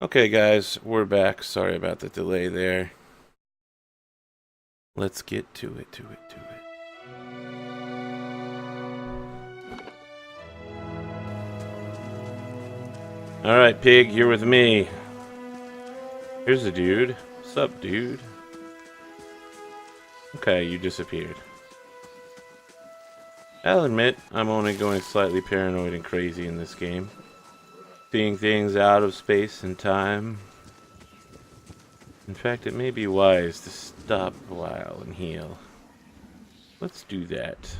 Okay, guys, we're back. Sorry about the delay there. Let's get to it. Alright, Pig, you're with me. Here's a dude. What's up, dude? Okay, you disappeared. I'll admit, I'm only going slightly paranoid and crazy in this game. Seeing things out of space and time. In fact, it may be wise to stop a while and heal. Let's do that.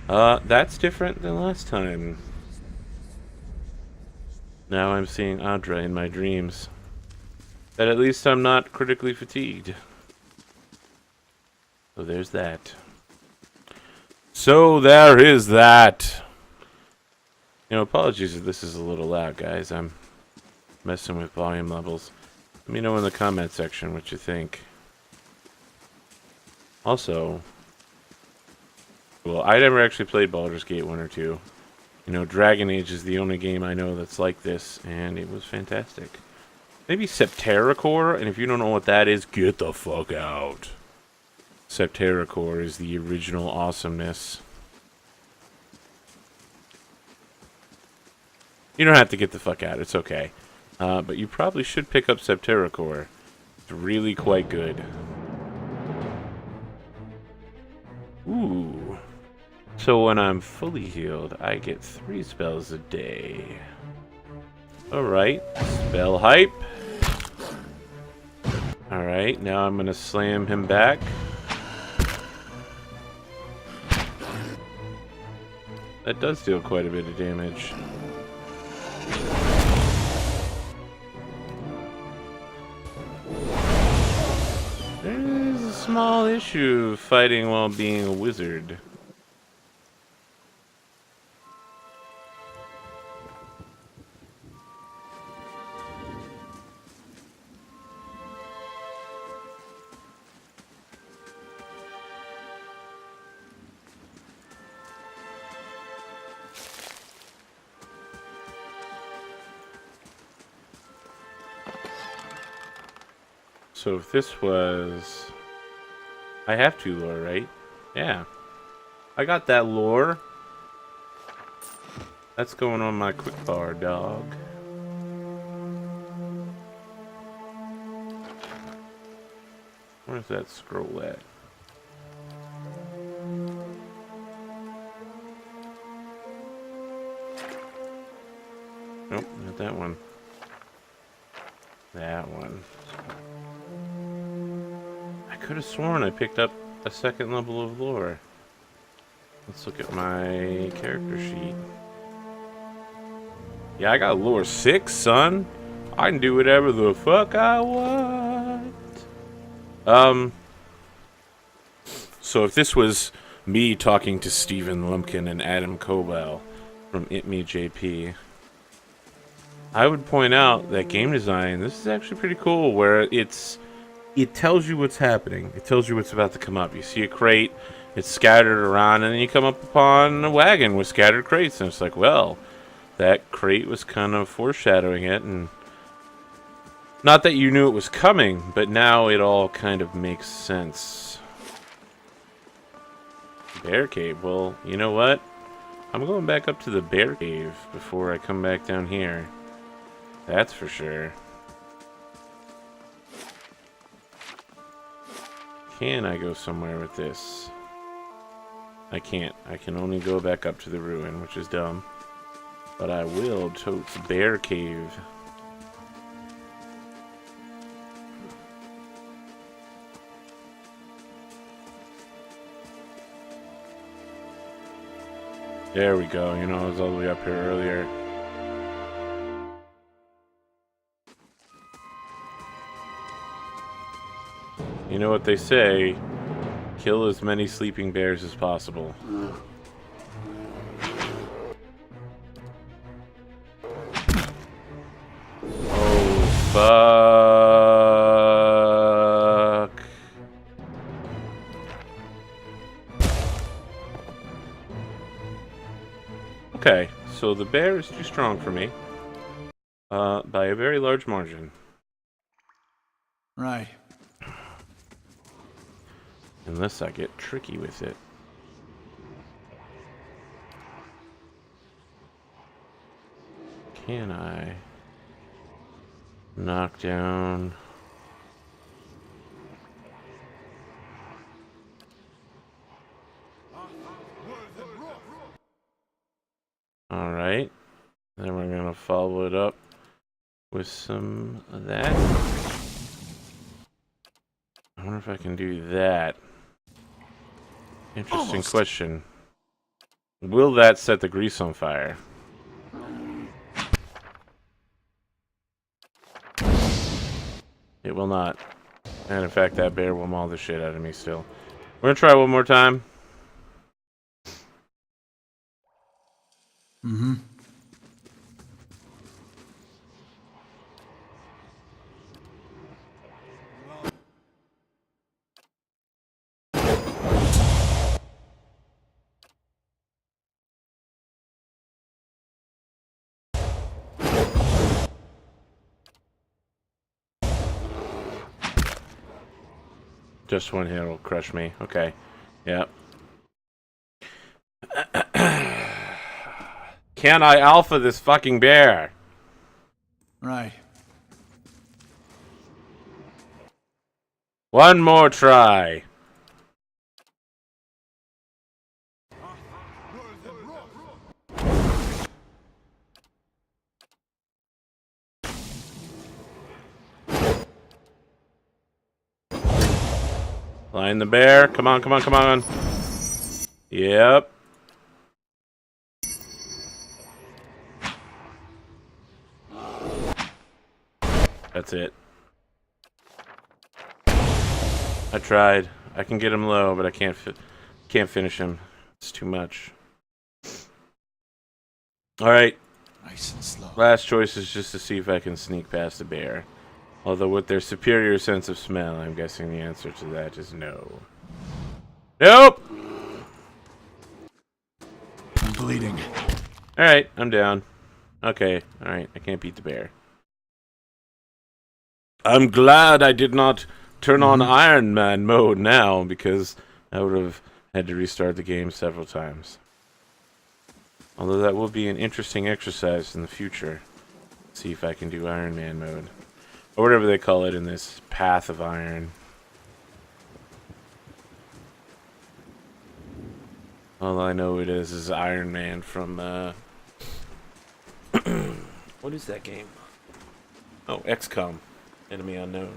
That's different than last time. Now I'm seeing Audra in my dreams. But at least I'm not critically fatigued. So there's that. So there is that. You know, apologies if this is a little loud, guys. I'm messing with volume levels. Let me know in the comment section what you think. Also, well, I never actually played Baldur's Gate 1 or 2. You know, Dragon Age is the only game I know that's like this, and it was fantastic. Maybe Septerracore, and if you don't know what that is, get the fuck out. Septerracore is the original awesomeness. You don't have to get the fuck out, it's okay. But you probably should pick up Septerracore. It's really quite good. Ooh. So when I'm fully healed, I get 3 spells a day. Alright, spell hype. Alright, now I'm gonna slam him back. That does deal quite a bit of damage. There's a small issue fighting while being a wizard. So if this was... I have 2 lore, right? Yeah. I got that lore. That's going on my quick bar, dog. Where's that scroll at? Nope, not that one. That one. I could have sworn I picked up a 2nd level of lore. Let's look at my character sheet. Yeah, I got lore 6, son. I can do whatever the fuck I want. So if this was me talking to Stephen Lumpkin and Adam Kobel from ItMeJP, I would point out that game design, this is actually pretty cool, where it tells you what's happening. It tells you what's about to come up. You see a crate, it's scattered around, and then you come up upon a wagon with scattered crates, and it's like, well, that crate was kind of foreshadowing it, and not that you knew it was coming, but now it all kind of makes sense. Bear cave. Well, you know what? I'm going back up to the bear cave before I come back down here. That's for sure. Can I go somewhere with this? I can't. I can only go back up to the ruin, which is dumb. But I will totes bear cave. There we go. You know, I was all the way up here earlier. You know what they say, kill as many sleeping bears as possible. Oh, fuck. Okay, so the bear is too strong for me. By a very large margin. Right. Unless I get tricky with it. Can I knock down? Alright. Then we're going to follow it up with some of that. I wonder if I can do that. Interesting question. Will that set the grease on fire? It will not. And in fact, that bear will maul the shit out of me still. We're gonna try one more time. Mm-hmm. Just one hit will crush me. Okay. Yep. Can I alpha this fucking bear? Right. One more try. Line the bear. Come on, come on, come on. Yep. That's it. I tried. I can get him low, but I can't finish him. It's too much. All right. Nice and slow. Last choice is just to see if I can sneak past the bear. Although with their superior sense of smell, I'm guessing the answer to that is no. Nope! I'm bleeding. Alright, I'm down. Okay, alright, I can't beat the bear. I'm glad I did not turn on Iron Man mode now, because I would have had to restart the game several times. Although that will be an interesting exercise in the future. See if I can do Iron Man mode. Or whatever they call it in this Path of Iron. All I know it is Iron Man from, what is that game? Oh, XCOM. Enemy Unknown.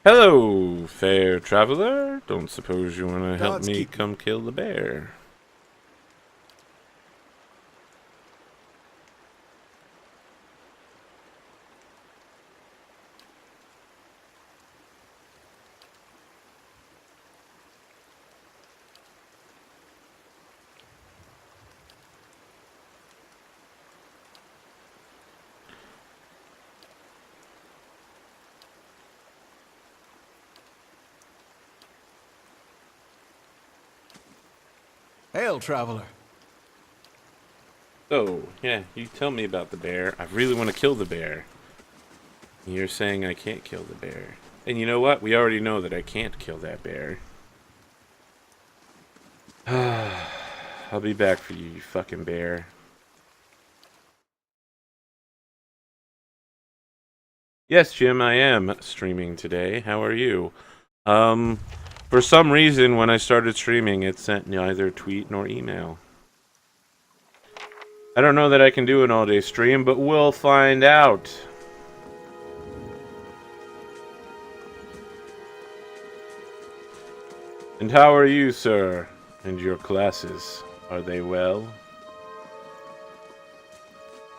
Hello, fair traveler. Don't suppose you want to help me come kill the bear? Hail, traveler. Oh, yeah, you tell me about the bear. I really want to kill the bear. You're saying I can't kill the bear. And you know what? We already know that I can't kill that bear. I'll be back for you, you fucking bear. Yes, Jim, I am streaming today. How are you? For some reason, when I started streaming, it sent neither tweet nor email. I don't know that I can do an all-day stream, but we'll find out. And how are you, sir? And your classes? Are they well?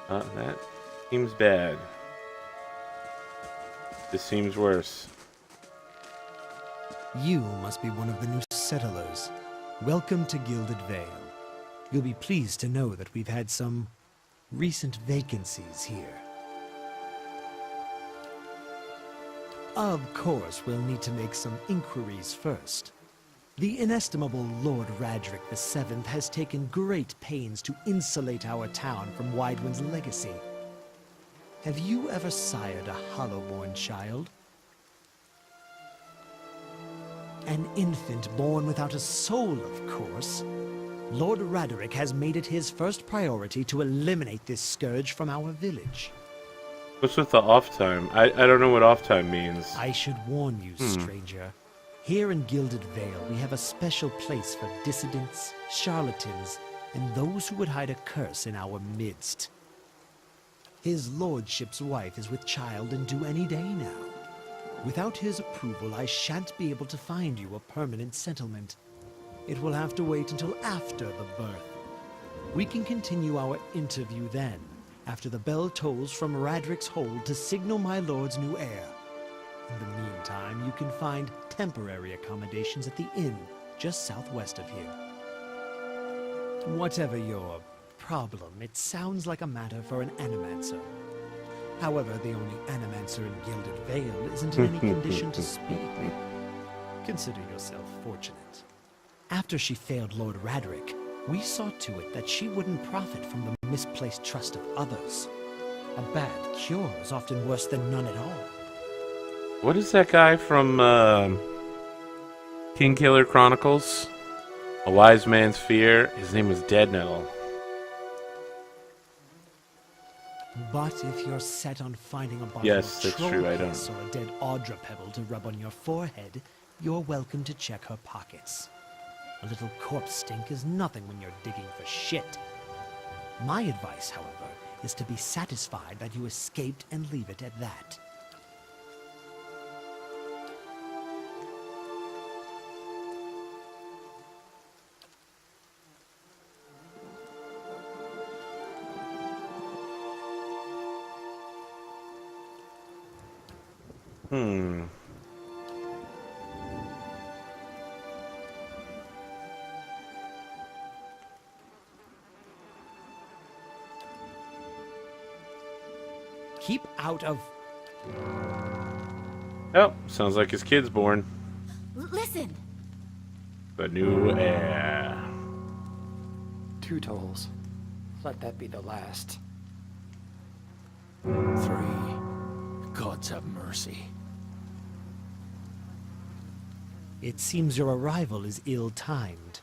That seems bad. This seems worse. You must be one of the new settlers. Welcome to Gilded Vale. You'll be pleased to know that we've had some recent vacancies here. Of course, we'll need to make some inquiries first. The inestimable Lord Radric VII has taken great pains to insulate our town from Widewind's legacy. Have you ever sired a Hollowborn child? An infant born without a soul, of course. Lord Radric has made it his first priority to eliminate this scourge from our village. What's with the off time? I don't know what off time means. I should warn you, stranger. Here in Gilded Vale, we have a special place for dissidents, charlatans, and those who would hide a curse in our midst. His lordship's wife is with child and due any day now. Without his approval, I shan't be able to find you a permanent settlement. It will have to wait until after the birth. We can continue our interview then, after the bell tolls from Radric's hold to signal my lord's new heir. In the meantime, you can find temporary accommodations at the inn just southwest of here. Whatever your problem, it sounds like a matter for an animancer. However, the only animancer in Gilded Vale isn't in any condition to speak. Consider yourself fortunate. After she failed Lord Radric, we saw to it that she wouldn't profit from the misplaced trust of others. A bad cure is often worse than none at all. What is that guy from Kingkiller Chronicles? A Wise Man's Fear. His name was Deadnettle. But if you're set on finding a bottle Yes, of that's troll true, I don't. piss or a dead Audra pebble to rub on your forehead, you're welcome to check her pockets. A little corpse stink is nothing when you're digging for shit. My advice, however, is to be satisfied that you escaped and leave it at that. Keep out of... Oh, sounds like his kid's born. Listen! The new heir. 2 tolls. Let that be the last. 3. Gods have mercy. It seems your arrival is ill-timed.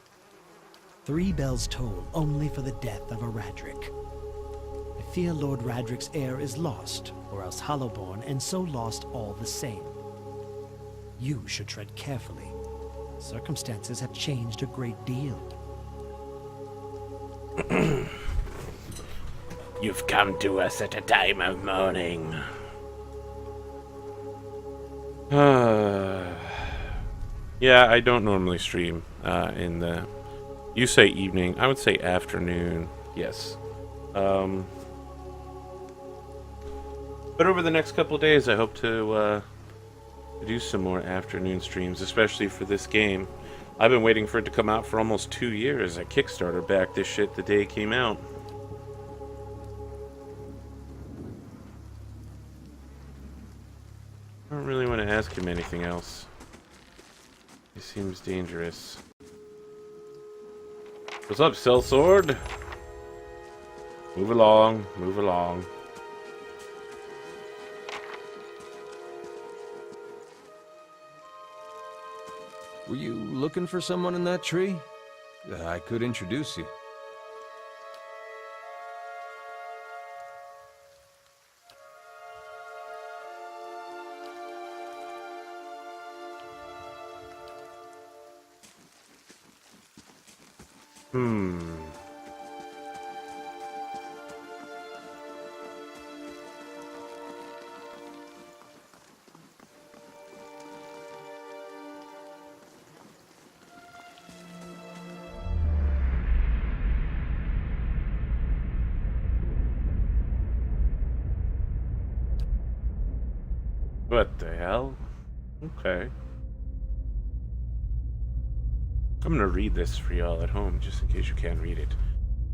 3 bells toll only for the death of a Radric. I fear Lord Radric's heir is lost, or else Hollowborn, and so lost all the same. You should tread carefully. Circumstances have changed a great deal. You've come to us at a time of mourning. Yeah, I don't normally stream in the... You say evening, I would say afternoon. Yes. But over the next couple of days, I hope to do some more afternoon streams, especially for this game. I've been waiting for it to come out for almost 2 years. I Kickstarter backed this shit the day it came out. I don't really want to ask him anything else. He seems dangerous. What's up, Sellsword? Move along, move along. Were you looking for someone in that tree? I could introduce you. What the hell? Okay. I'm gonna read this for y'all at home, just in case you can't read it.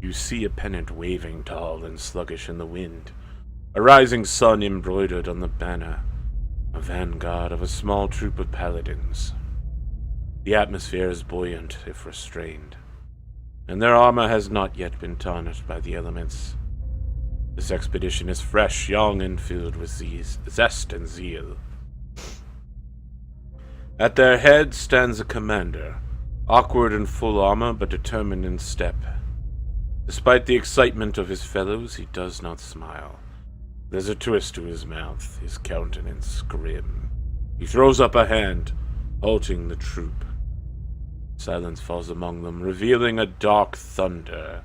You see a pennant waving tall and sluggish in the wind. A rising sun embroidered on the banner. A vanguard of a small troop of paladins. The atmosphere is buoyant, if restrained, and their armor has not yet been tarnished by the elements. This expedition is fresh, young, and filled with zest and zeal. At their head stands a commander, awkward in full armor but determined in step. Despite the excitement of his fellows, he does not smile. There's a twist to his mouth, his countenance grim. He throws up a hand, halting the troop. Silence falls among them, revealing a dark thunder,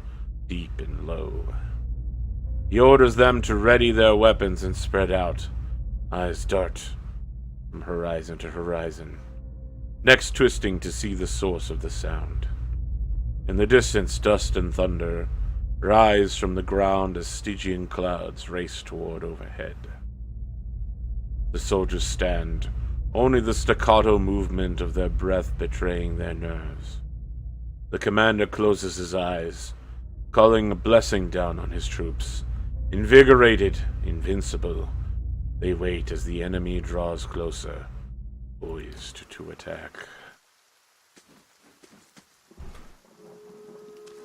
deep and low. He orders them to ready their weapons and spread out. Eyes dart from horizon to horizon, next twisting to see the source of the sound. In the distance, dust and thunder rise from the ground as Stygian clouds race toward overhead. The soldiers stand, only the staccato movement of their breath betraying their nerves. The commander closes his eyes, calling a blessing down on his troops. Invigorated, invincible, they wait as the enemy draws closer, poised to attack.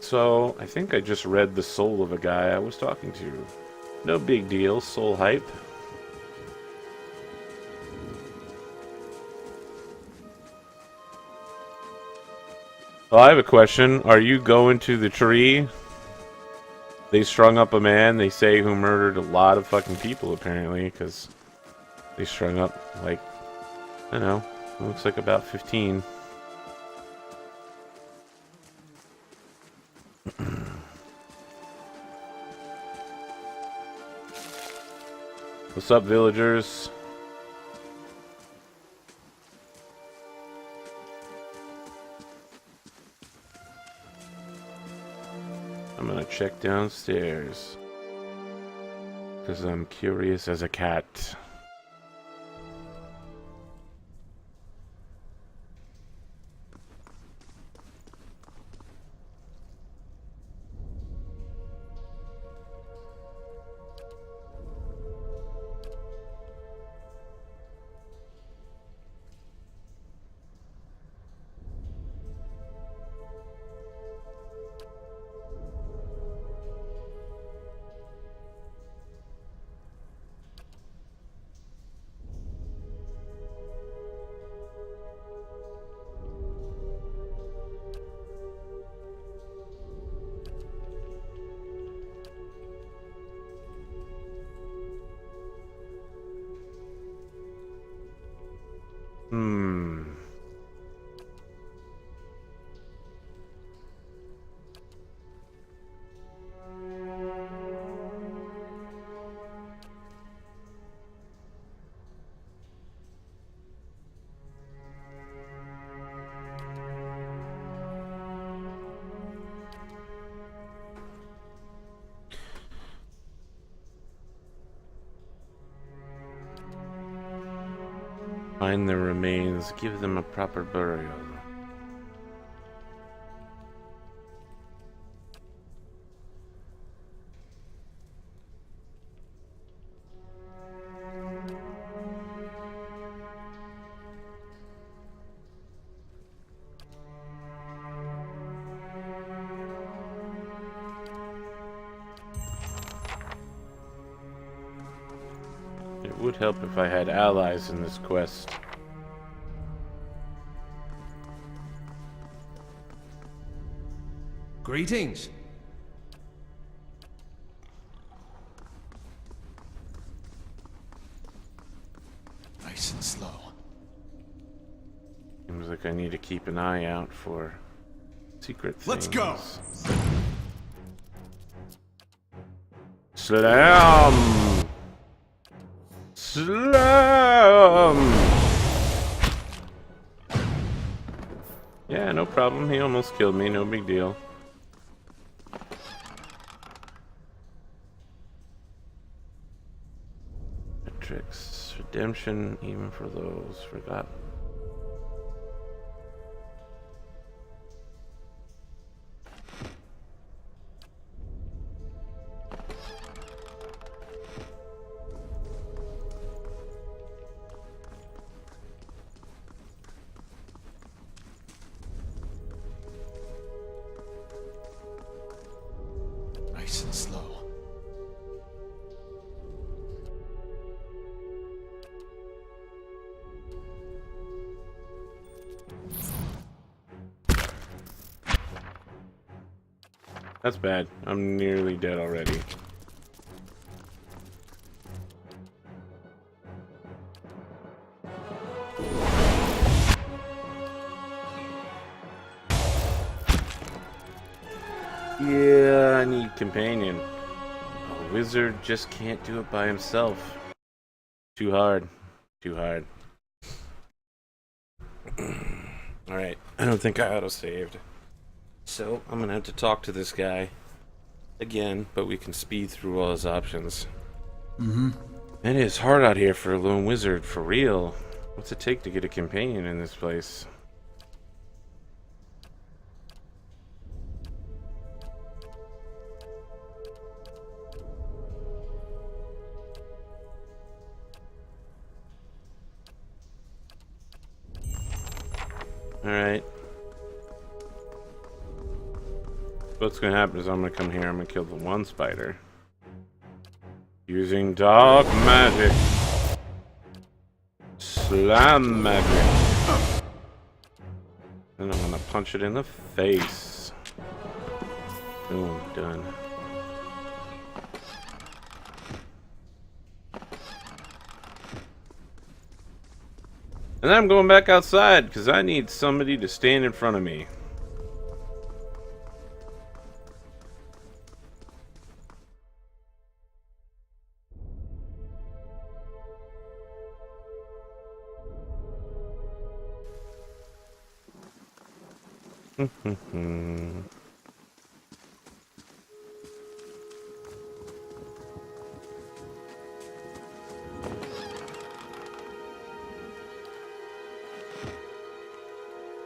So, I think I just read the soul of a guy I was talking to. No big deal, soul hype. Well, I have a question. Are you going to the tree? They strung up a man, they say, who murdered a lot of fucking people, apparently, because they strung up, like, I don't know, it looks like about 15. What's up, villagers? I'm gonna check downstairs, because I'm curious as a cat. Find their remains, give them a proper burial. It would help if I had allies in this quest. Greetings. Nice and slow. Seems like I need to keep an eye out for secret things. Let's go. Slam! Slam! Yeah, no problem. He almost killed me. No big deal. Metrics. Redemption, even for those forgotten. That's bad. I'm nearly dead already. Yeah, I need companion. A wizard just can't do it by himself. Too hard. Too hard. Alright, I don't think I auto-saved. So, I'm gonna have to talk to this guy again, but we can speed through all his options. Man, it's hard out here for a lone wizard, for real. What's it take to get a companion in this place? Alright. What's gonna happen is I'm gonna come here, I'm gonna kill the one spider. Using dark magic. Slam magic. And I'm gonna punch it in the face. Boom, done. And then I'm going back outside because I need somebody to stand in front of me.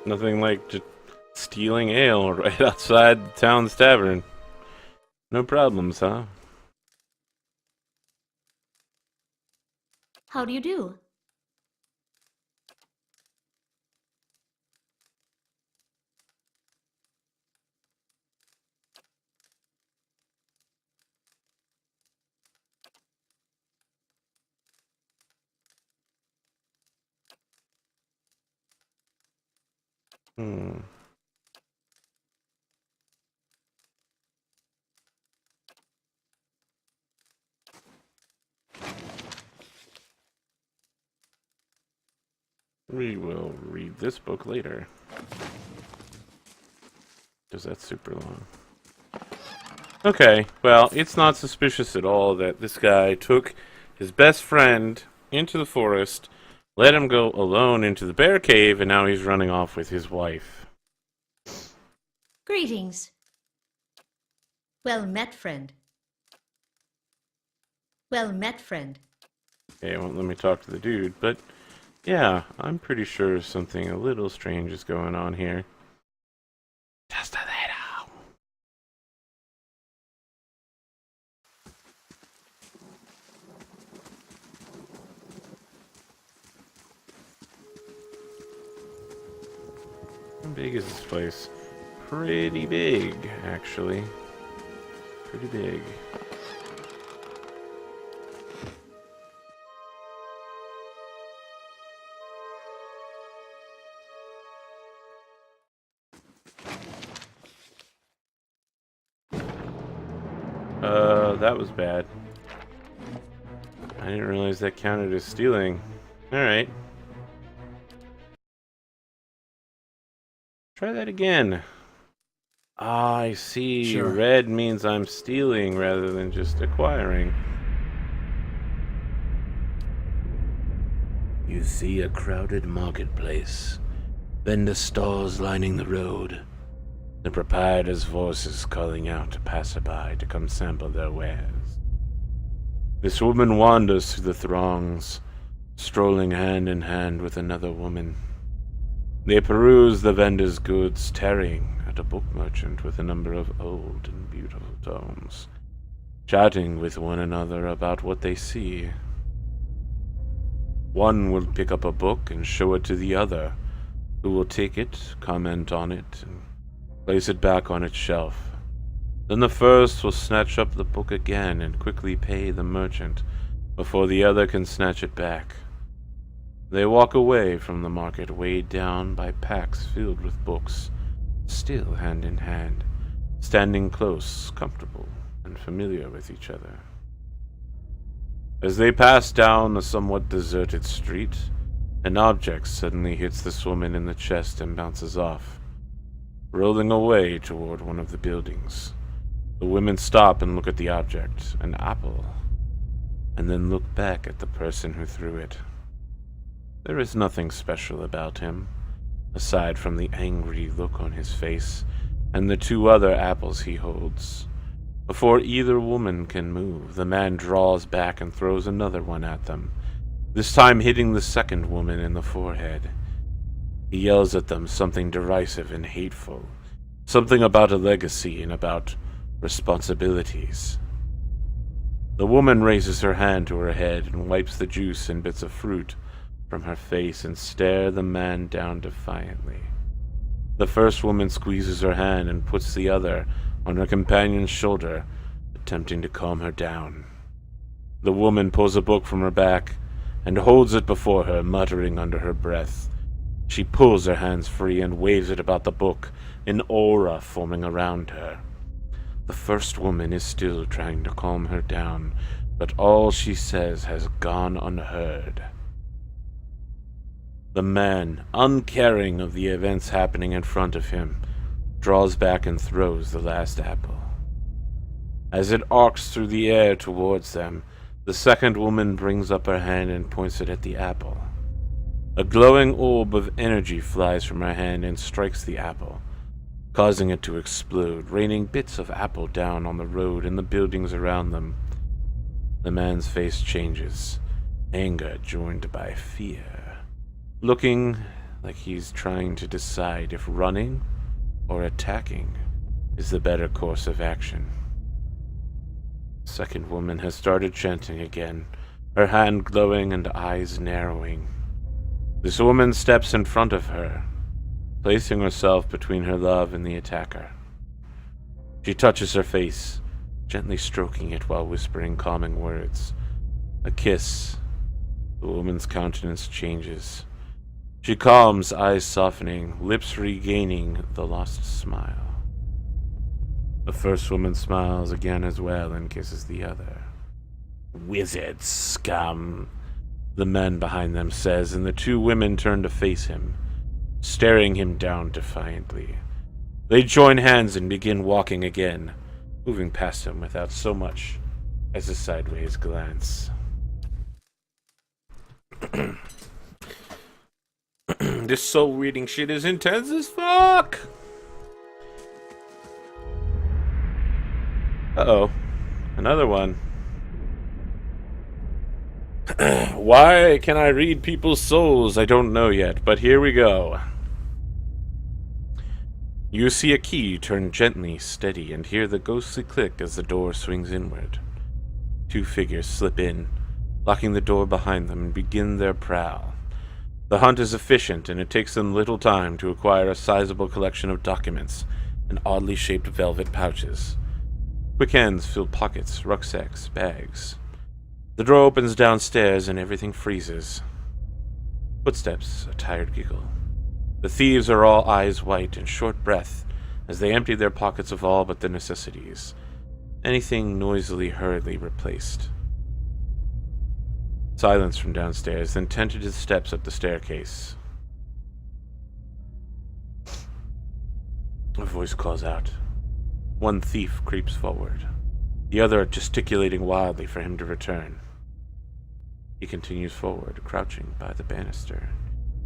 Nothing like just stealing ale right outside the town's tavern. No problems, huh? How do you do? We will read this book later. Because that's super long. Okay, well, it's not suspicious at all that this guy took his best friend into the forest, let him go alone into the bear cave, and now he's running off with his wife. Greetings. Well met, friend. Well met, friend. Okay, it won't let me talk to the dude, but yeah, I'm pretty sure something a little strange is going on here. Just a little. How big is this place? Pretty big, actually. Pretty big. That was bad. I didn't realize that counted as stealing. Alright. Try that again. Ah, I see. Sure. Red means I'm stealing rather than just acquiring. You see a crowded marketplace. Vendor stalls lining the road. The proprietor's voices calling out to passerby to come sample their wares. This woman wanders through the throngs, strolling hand in hand with another woman. They peruse the vendor's goods, tarrying at a book merchant with a number of old and beautiful tomes, chatting with one another about what they see. One will pick up a book and show it to the other, who will take it, comment on it, and place it back on its shelf. Then the first will snatch up the book again and quickly pay the merchant before the other can snatch it back. They walk away from the market, weighed down by packs filled with books, still hand in hand, standing close, comfortable, and familiar with each other. As they pass down a somewhat deserted street, an object suddenly hits this woman in the chest and bounces off, rolling away toward one of the buildings. The women stop and look at the object, an apple, and then look back at the person who threw it. There is nothing special about him, aside from the angry look on his face and the two other apples he holds. Before either woman can move, the man draws back and throws another one at them, this time hitting the second woman in the forehead. He yells at them something derisive and hateful, something about a legacy and about responsibilities. The woman raises her hand to her head and wipes the juice and bits of fruit from her face and stares the man down defiantly. The first woman squeezes her hand and puts the other on her companion's shoulder, attempting to calm her down. The woman pulls a book from her back and holds it before her, muttering under her breath. She pulls her hands free and waves it about the book, an aura forming around her. The first woman is still trying to calm her down, but all she says has gone unheard. The man, uncaring of the events happening in front of him, draws back and throws the last apple. As it arcs through the air towards them, the second woman brings up her hand and points it at the apple. A glowing orb of energy flies from her hand and strikes the apple, causing it to explode, raining bits of apple down on the road and the buildings around them. The man's face changes, anger joined by fear, looking like he's trying to decide if running or attacking is the better course of action. The second woman has started chanting again, her hand glowing and eyes narrowing. This woman steps in front of her, placing herself between her love and the attacker. She touches her face, gently stroking it while whispering calming words. A kiss. The woman's countenance changes. She calms, eyes softening, lips regaining the lost smile. The first woman smiles again as well and kisses the other. "Wizard scum," the man behind them says, and the two women turn to face him, staring him down defiantly. They join hands and begin walking again, moving past him without so much as a sideways glance. This soul reading shit is intense as fuck! Uh-oh. Another one. Why can I read people's souls? I don't know yet, but here we go. You see a key turn gently, steady, and hear the ghostly click as the door swings inward. Two figures slip in, locking the door behind them, and begin their prowl. The hunt is efficient, and it takes them little time to acquire a sizable collection of documents and oddly shaped velvet pouches. Quick hands fill pockets, rucksacks, bags. The door opens downstairs and everything freezes. Footsteps, a tired giggle. The thieves are all eyes white and short breath as they empty their pockets of all but the necessities. Anything noisily, hurriedly replaced. Silence from downstairs, then tentative steps up the staircase. A voice calls out. One thief creeps forward, the other gesticulating wildly for him to return. He continues forward, crouching by the banister.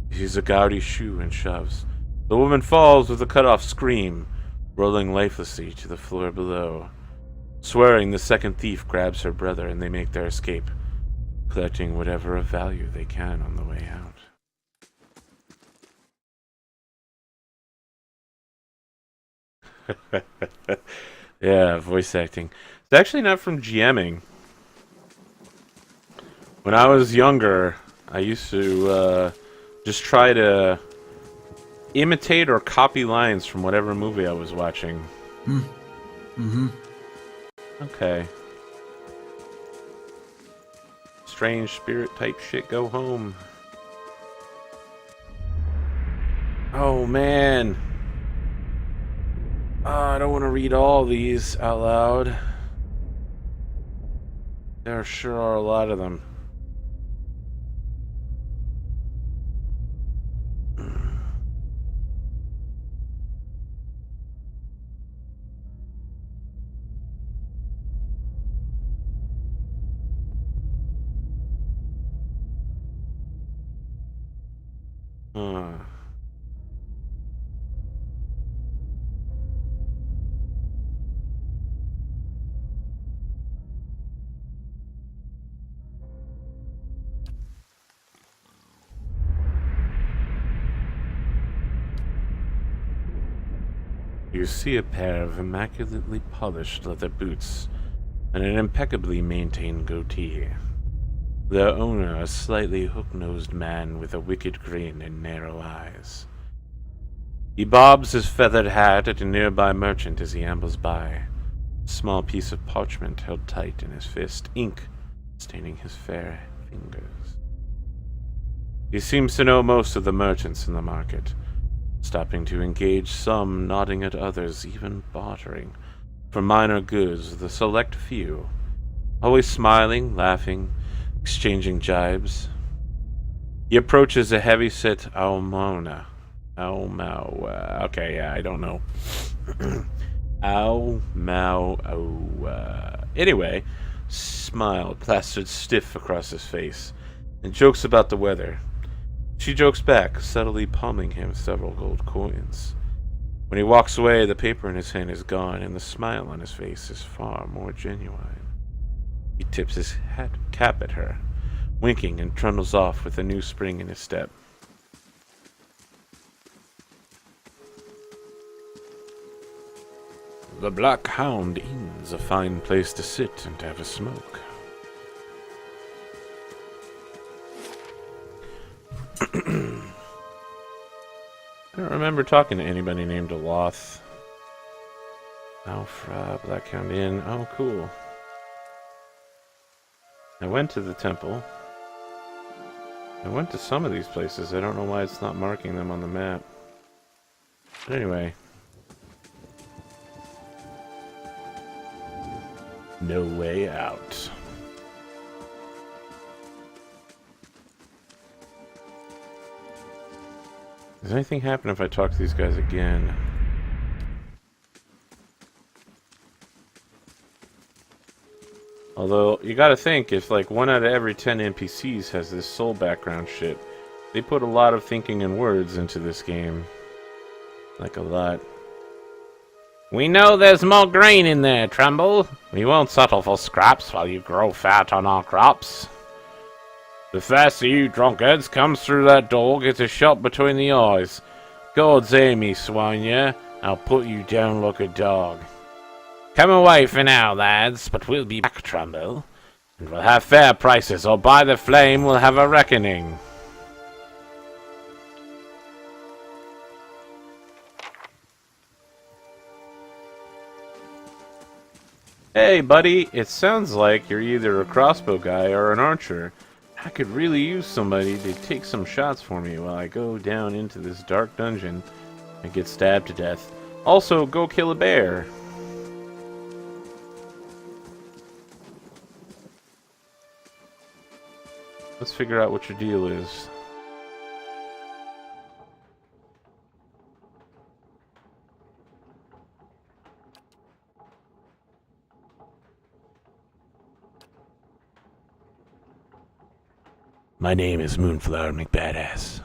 He sees a gaudy shoe and shoves. The woman falls with a cut-off scream, rolling lifelessly to the floor below. Swearing, the second thief grabs her brother and they make their escape, collecting whatever of value they can on the way out. Yeah, voice acting. It's actually not from GMing. When I was younger, I used to just try to imitate or copy lines from whatever movie I was watching. Okay. Strange spirit type shit, go home. Oh, man. I don't want to read all these out loud. There sure are a lot of them. Huh. You see a pair of immaculately polished leather boots and an impeccably maintained goatee. Their owner, a slightly hook-nosed man with a wicked grin and narrow eyes. He bobs his feathered hat at a nearby merchant as he ambles by, a small piece of parchment held tight in his fist, ink staining his fair fingers. He seems to know most of the merchants in the market, stopping to engage some, nodding at others, even bartering for minor goods with a select few, always smiling, laughing, exchanging jibes. He approaches a heavy-set almona. Okay, yeah, I don't know. Anyway, smile plastered stiff across his face, and jokes about the weather. She jokes back, subtly palming him several gold coins. When he walks away, the paper in his hand is gone, and the smile on his face is far more genuine. He tips his cap at her, winking, and trundles off with a new spring in his step. The Black Hound Inn's a fine place to sit and have a smoke. I don't remember talking to anybody named Aloth. Alfra, Black Hound Inn. Oh, cool. I went to the temple. I went to some of these places. I don't know why it's not marking them on the map. But anyway. No way out. Does anything happen if I talk to these guys again? Although, you gotta think, if like 1 out of every 10 NPCs has this soul background shit, they put a lot of thinking and words into this game. Like a lot. We know there's more grain in there, Tremble. We won't settle for scraps while you grow fat on our crops. The faster you drunkards comes through that door, gets a shot between the eyes. God's aim me, swine, I'll put you down like a dog. Come away for now, lads, but we'll be back, Trumbull. And we'll have fair prices, or by the flame we'll have a reckoning. Hey, buddy, it sounds like you're either a crossbow guy or an archer. I could really use somebody to take some shots for me while I go down into this dark dungeon and get stabbed to death. Also, go kill a bear. Let's figure out what your deal is. My name is Moonflower McBadass.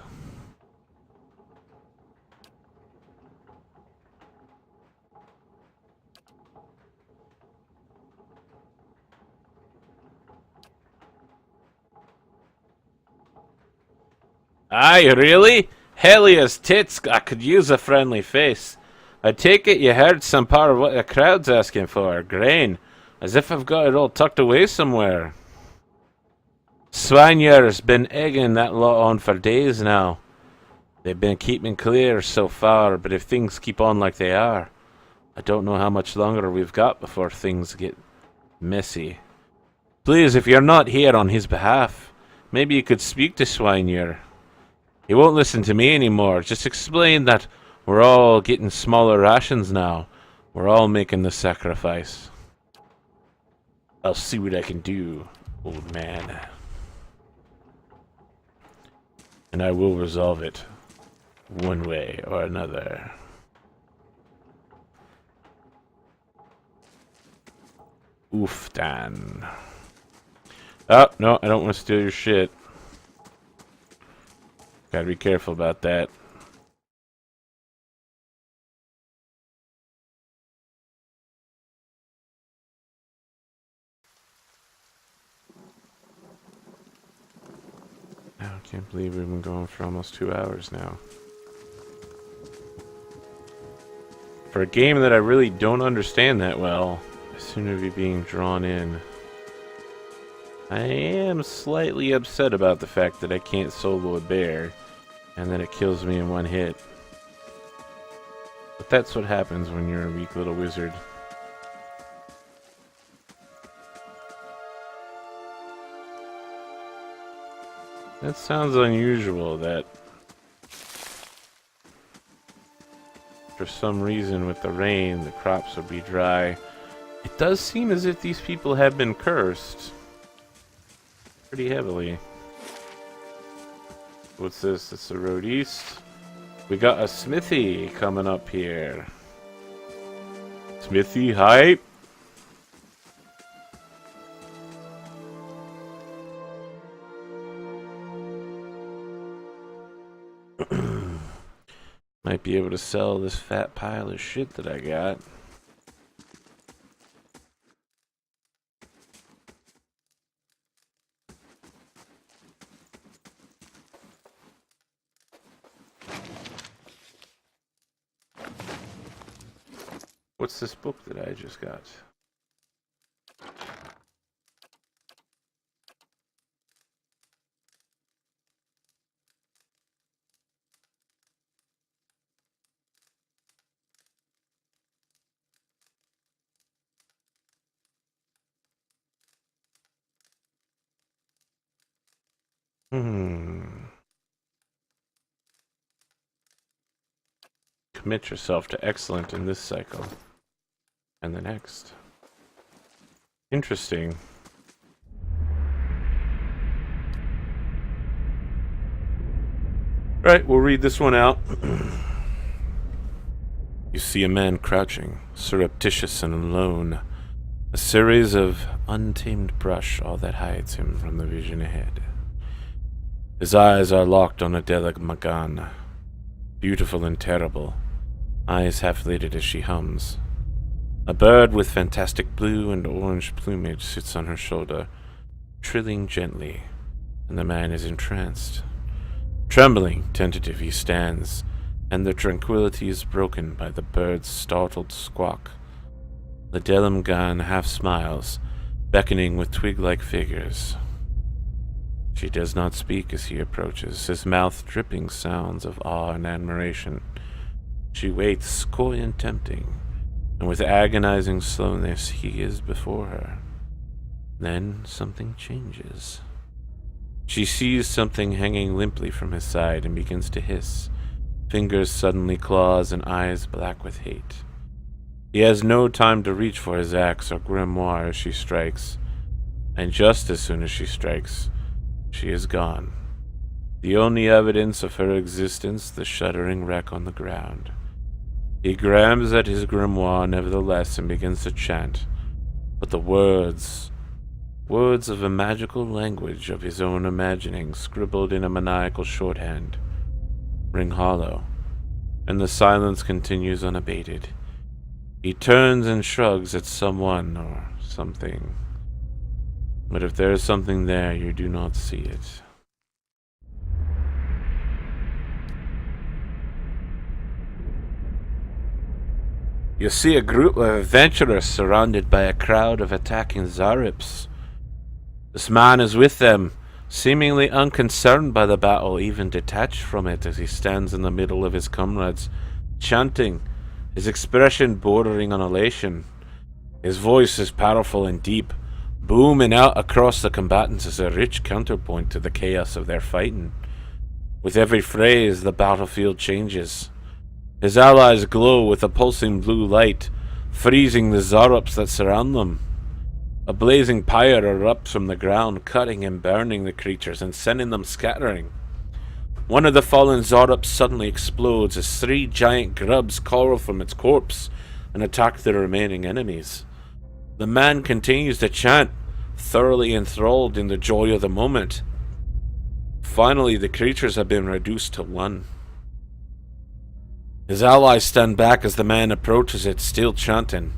Aye, really? Helia's tits, I could use a friendly face. I take it you heard some part of what the crowd's asking for, grain. As if I've got it all tucked away somewhere. Swineyear's been egging that lot on for days now. They've been keeping clear so far, but if things keep on like they are, I don't know how much longer we've got before things get messy. Please, if you're not here on his behalf, maybe you could speak to Swineyear. He won't listen to me anymore. Just explain that we're all getting smaller rations now. We're all making the sacrifice. I'll see what I can do, old man. And I will resolve it one way or another. Oof, Dan. Oh, no, I don't want to steal your shit. Gotta be careful about that. I can't believe we've been going for almost 2 hours now. For a game that I really don't understand that well, I seem to be being drawn in. I am slightly upset about the fact that I can't solo a bear, and that it kills me in one hit. But that's what happens when you're a weak little wizard. That sounds unusual, that for some reason with the rain, the crops would be dry. It does seem as if these people have been cursed pretty heavily. What's this? It's the road east. We got a smithy coming up here. Smithy hype. Might be able to sell this fat pile of shit that I got. What's this book that I just got? Commit yourself to excellent in this cycle. And the next. Interesting. Right, we'll read this one out. You see a man crouching, surreptitious and alone. A series of untamed brush, all that hides him from the vision ahead. His eyes are locked on Adela Magan, beautiful and terrible, eyes half-lidded as she hums. A bird with fantastic blue and orange plumage sits on her shoulder, trilling gently, and the man is entranced. Trembling, tentative, he stands, and the tranquility is broken by the bird's startled squawk. The Delimgan half smiles, beckoning with twig-like figures. She does not speak as he approaches, his mouth dripping sounds of awe and admiration. She waits, coy and tempting, and with agonizing slowness he is before her. Then something changes. She sees something hanging limply from his side and begins to hiss, fingers suddenly claws and eyes black with hate. He has no time to reach for his axe or grimoire as she strikes, and just as soon as she strikes, she is gone. The only evidence of her existence, the shuddering wreck on the ground. He grabs at his grimoire nevertheless and begins to chant, but the words of a magical language of his own imagining, scribbled in a maniacal shorthand, ring hollow, and the silence continues unabated. He turns and shrugs at someone or something. But if there is something there, you do not see it. You see a group of adventurers surrounded by a crowd of attacking Zarips. This man is with them, seemingly unconcerned by the battle, even detached from it as he stands in the middle of his comrades, chanting, his expression bordering on elation. His voice is powerful and deep, booming out across the combatants as a rich counterpoint to the chaos of their fighting. With every phrase, the battlefield changes. His allies glow with a pulsing blue light, freezing the Zorups that surround them. A blazing pyre erupts from the ground, cutting and burning the creatures and sending them scattering. One of the fallen Zorups suddenly explodes as 3 giant grubs coil from its corpse and attack the remaining enemies. The man continues to chant, thoroughly enthralled in the joy of the moment. Finally, the creatures have been reduced to 1. His allies stand back as the man approaches it, still chanting.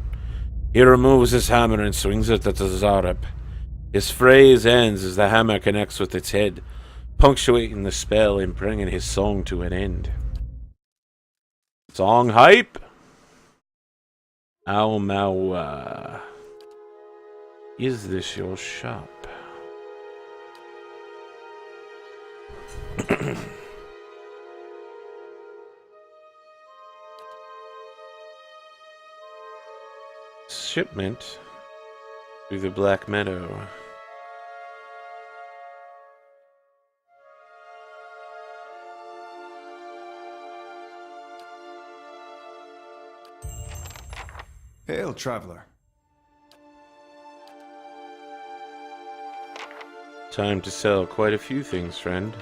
He removes his hammer and swings it at the Zorup. His phrase ends as the hammer connects with its head, punctuating the spell and bringing his song to an end. Song hype! Ow Maua. Is this your shop? Shipment through the Black Meadow. Hail, traveler. Time to sell quite a few things, friend.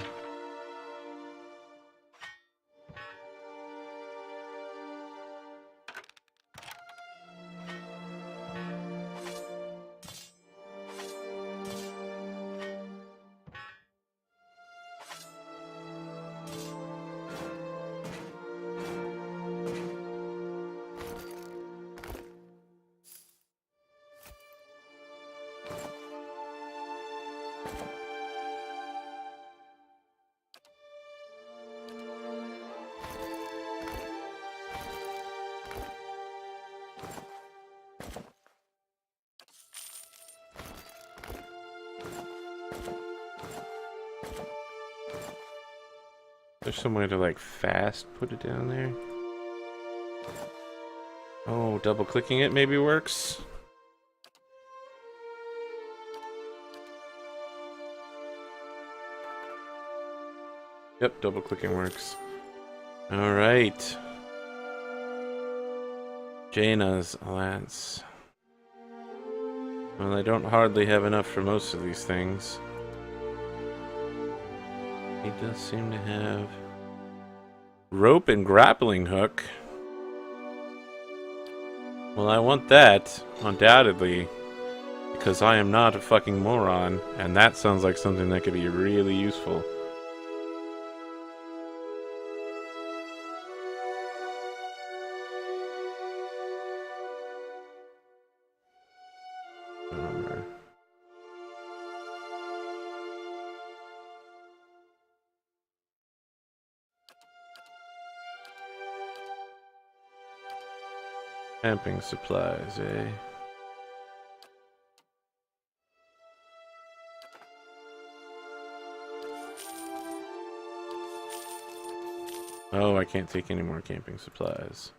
There's some way to like fast put it down there. Oh, double clicking it maybe works. Yep, double clicking works. Alright. Jaina's lance. Well, I don't hardly have enough for most of these things. He does seem to have rope and grappling hook. Well, I want that, undoubtedly, because I am not a fucking moron, and that sounds like something that could be really useful. Camping supplies, eh? Oh, I can't take any more camping supplies.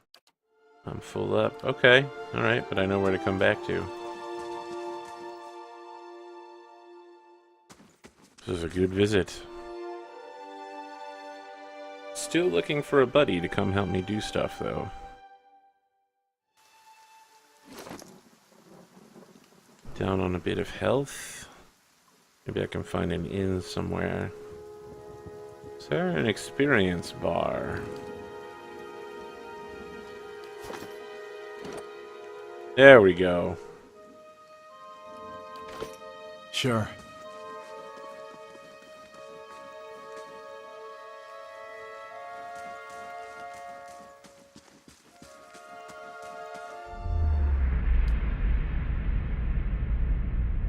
I'm full up. Okay, alright, but I know where to come back to. This is a good visit. Still looking for a buddy to come help me do stuff, though. Down on a bit of health. Maybe I can find an inn somewhere. Is there an experience bar? There we go. Sure.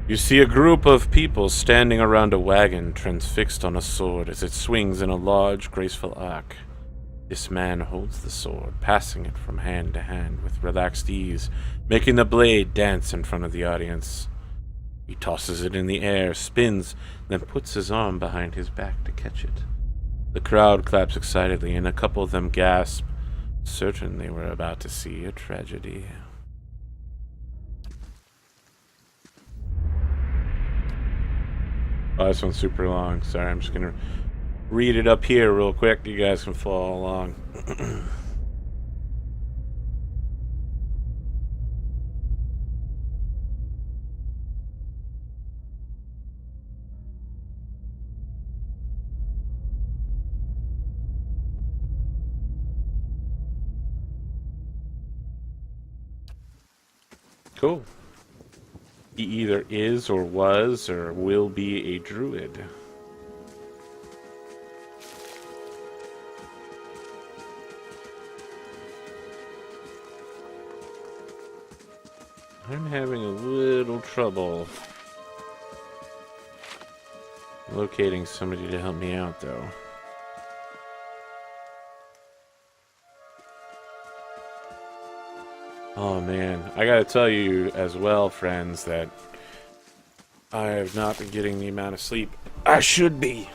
You see a group of people standing around a wagon transfixed on a sword as it swings in a large, graceful arc. This man holds the sword, passing it from hand to hand with relaxed ease, making the blade dance in front of the audience. He tosses it in the air, spins, then puts his arm behind his back to catch it. The crowd claps excitedly, and a couple of them gasp, certain they were about to see a tragedy. Oh, this one's super long. Sorry, I'm just gonna read it up here real quick. You guys can follow along. Cool. He either is or was or will be a druid. I'm having a little trouble locating somebody to help me out, though. Oh man, I gotta tell you as well, friends, that I have not been getting the amount of sleep I should be.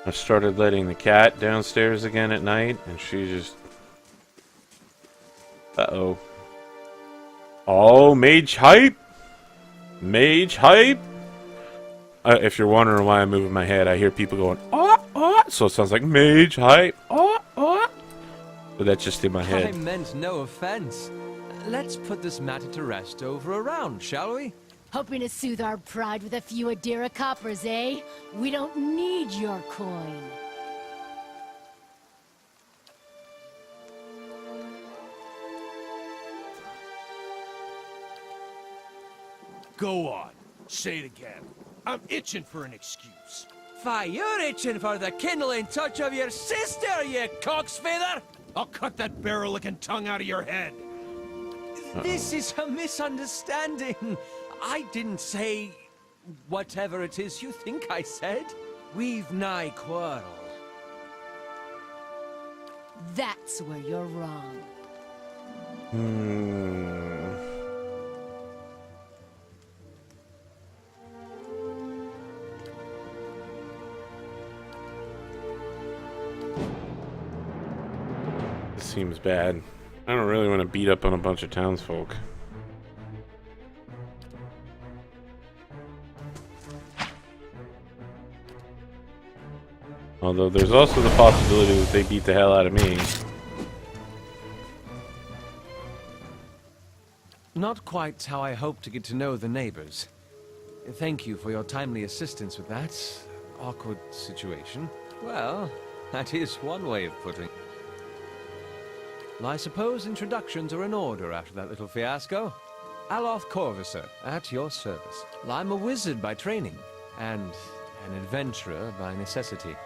I started letting the cat downstairs again at night, and she just... Uh-oh. Oh, mage hype! Mage hype! If you're wondering why I'm moving my head, I hear people going, oh, oh! So it sounds like mage hype, oh, oh! But that's just in my head. I meant no offense. Let's put this matter to rest over a round, shall we? Hoping to soothe our pride with a few Adira coppers, eh? We don't need your coin. Go on. Say it again. I'm itching for an excuse. Why, you're itching for the kindling touch of your sister, you cocksfeather! I'll cut that barrel-licking tongue out of your head. This is a misunderstanding. I didn't say whatever it is you think I said. We've nigh quarrel. That's where you're wrong. This seems bad. I don't really want to beat up on a bunch of townsfolk. Although there's also the possibility that they beat the hell out of me. Not quite how I hoped to get to know the neighbors. Thank you for your timely assistance with that awkward situation. Well, that is one way of putting it. I suppose introductions are in order after that little fiasco. Aloth Corvusser, at your service. I'm a wizard by training, and an adventurer by necessity.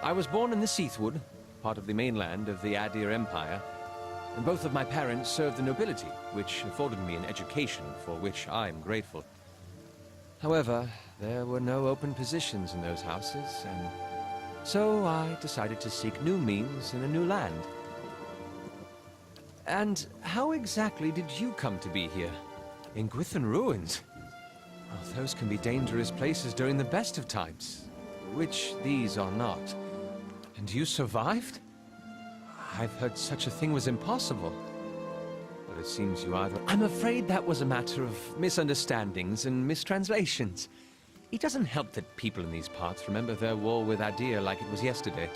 I was born in the Seathwood, part of the mainland of the Adir Empire, and both of my parents served the nobility, which afforded me an education for which I'm grateful. However, there were no open positions in those houses, and so I decided to seek new means in a new land. And how exactly did you come to be here? In Gwithan Ruins? Oh, those can be dangerous places during the best of times, which these are not. And you survived? I've heard such a thing was impossible. But it seems you either... I'm afraid that was a matter of misunderstandings and mistranslations. It doesn't help that people in these parts remember their war with Adir like it was yesterday.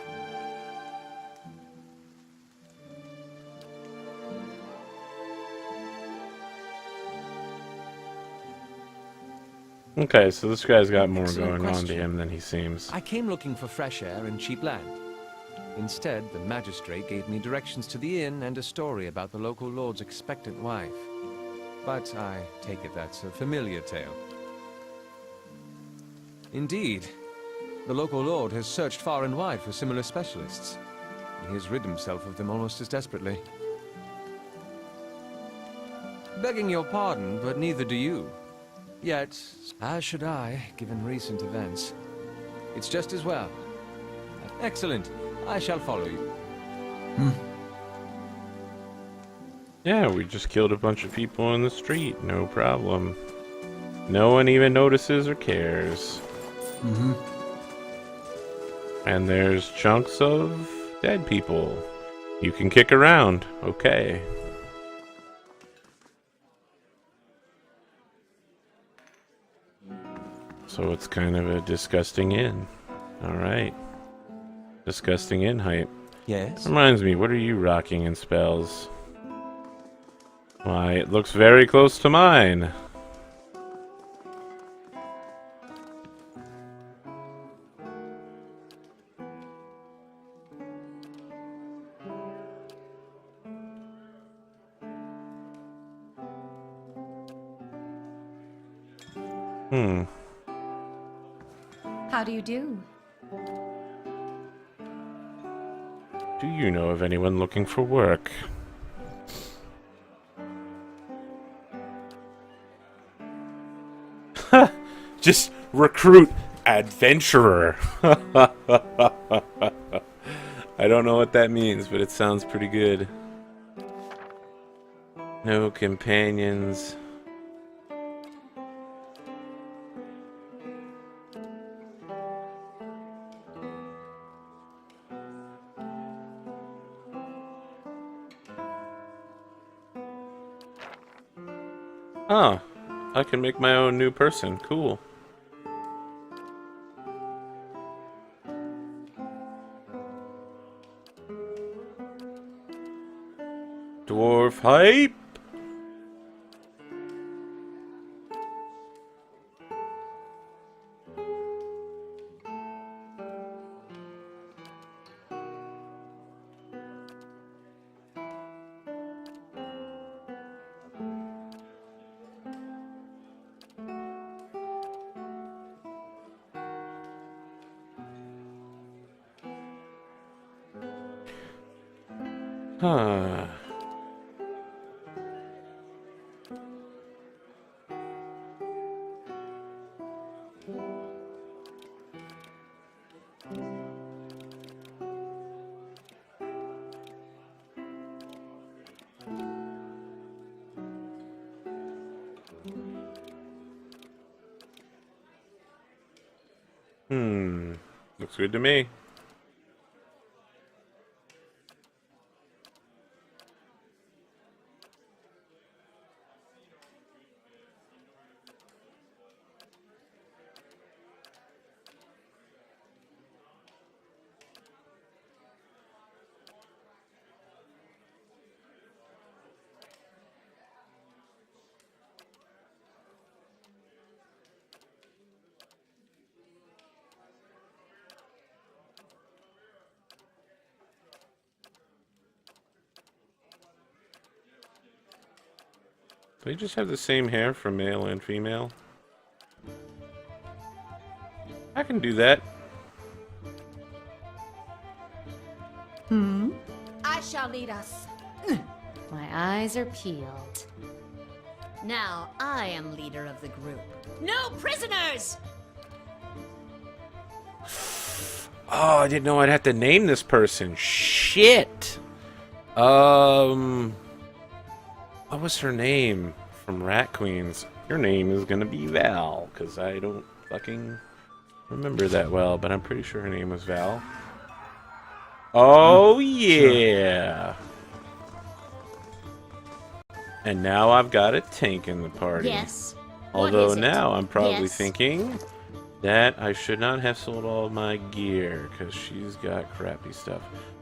Okay, so this guy's got more Excellent going on to question. him than he seems. I came looking for fresh air and cheap land. Instead, the magistrate gave me directions to the inn and a story about the local lord's expectant wife. But I take it that's a familiar tale. Indeed. The local lord has searched far and wide for similar specialists. He has rid himself of them almost as desperately. Begging your pardon, but neither do you. Yet, as should I, given recent events. It's just as well. Excellent. I shall follow you. Yeah, we just killed a bunch of people in the street. No problem. No one even notices or cares. And there's chunks of dead people. You can kick around. Okay. So it's kind of a disgusting inn. Alright. Disgusting inn hype. Yes? Reminds me, what are you rocking in spells? Why, it looks very close to mine. How do you do? Do you know of anyone looking for work? Just recruit adventurer. I don't know what that means, but it sounds pretty good. No companions. Oh, I can make my own new person. Cool. Dwarf hype. Huh. Looks good to me. They just have the same hair for male and female. I can do that. I shall lead us. My eyes are peeled. Now I am leader of the group. No prisoners! Oh, I didn't know I'd have to name this person. Shit. What was her name from Rat Queens? Your name is gonna be Val, because I don't fucking remember that well, but I'm pretty sure her name was Val. Oh, yeah. And now I've got a tank in the party. Yes. Although What is it? now I'm probably Yes. thinking that I should not have sold all of my gear, because she's got crappy stuff.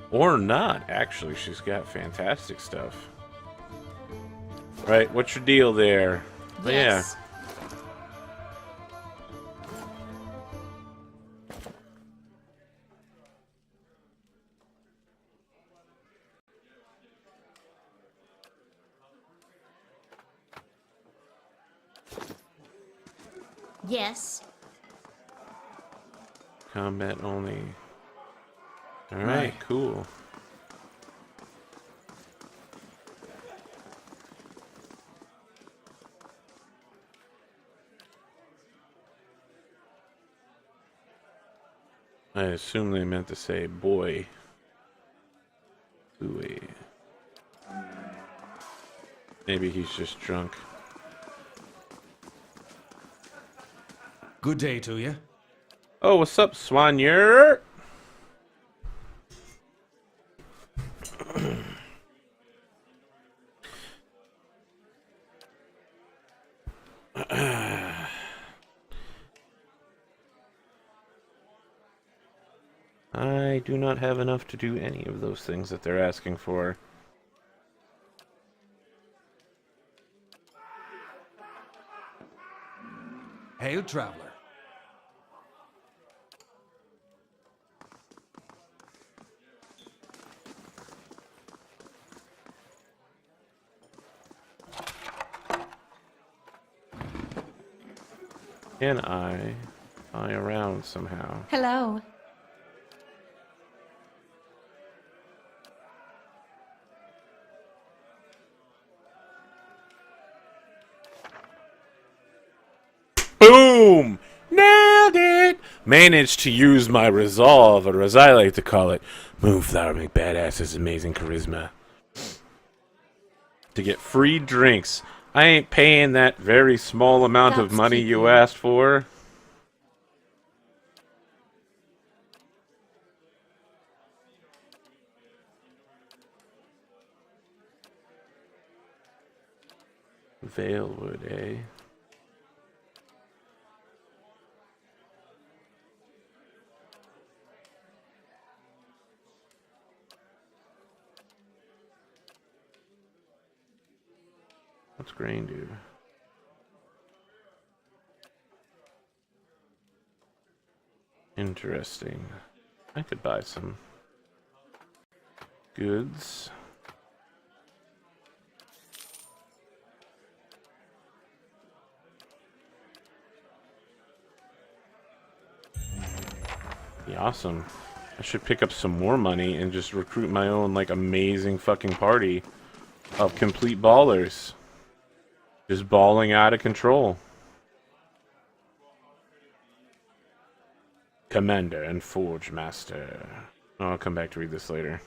Or not, actually. She's got fantastic stuff. Right, what's your deal there? Oh, Yes. Yes. Combat only. Alright, Right. cool. I assume they meant to say boy. Ooh. Maybe he's just drunk. Good day to you. Oh, what's up, Swanier? do not have enough to do any of those things that they're asking for. Hail, traveler. Can I fly around somehow? Hello. Boom! Nailed it! Managed to use my resolve, or as I like to call it, Moonflower McBadass's amazing charisma, to get free drinks. I ain't paying that very small amount of That's money you cheeky. asked for. Valewood, eh? What's grain do? Interesting. I could buy some goods. Be awesome. I should pick up some more money and just recruit my own, like, amazing fucking party of complete ballers. Just balling out of control. Commander and Forge Master. Oh, I'll come back to read this later.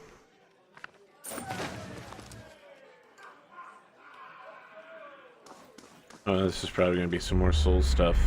Oh, this is probably going to be some more soul stuff.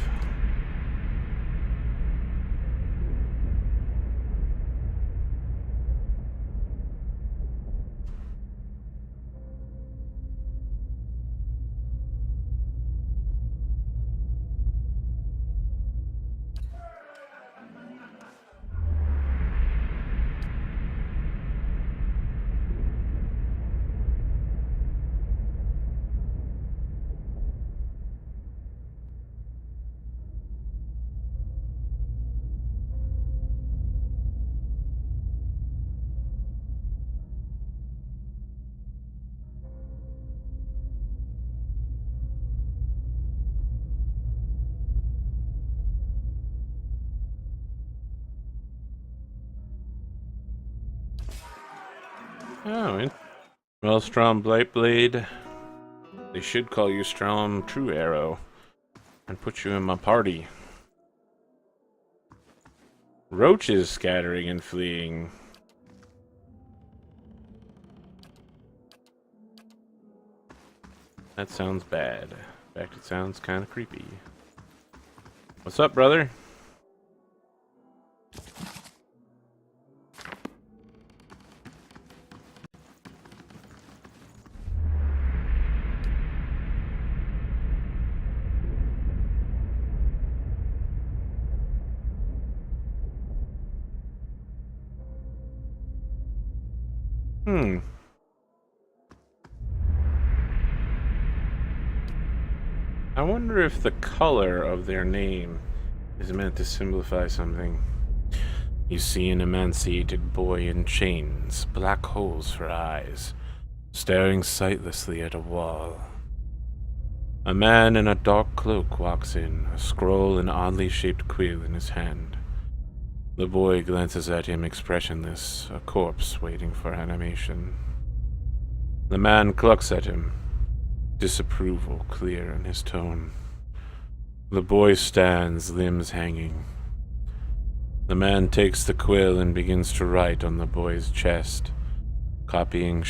Oh, well, Strom Blightblade. They should call you Strom True Arrow and put you in my party. Roaches scattering and fleeing. That sounds bad. In fact, it sounds kind of creepy. What's up, brother? I wonder if the color of their name is meant to simplify something. You see an emaciated boy in chains, black holes for eyes, staring sightlessly at a wall. A man in a dark cloak walks in, a scroll and oddly shaped quill in his hand. The boy glances at him expressionless, a corpse waiting for animation. The man clucks at him, disapproval clear in his tone. The boy stands, limbs hanging. The man takes the quill and begins to write on the boy's chest, copying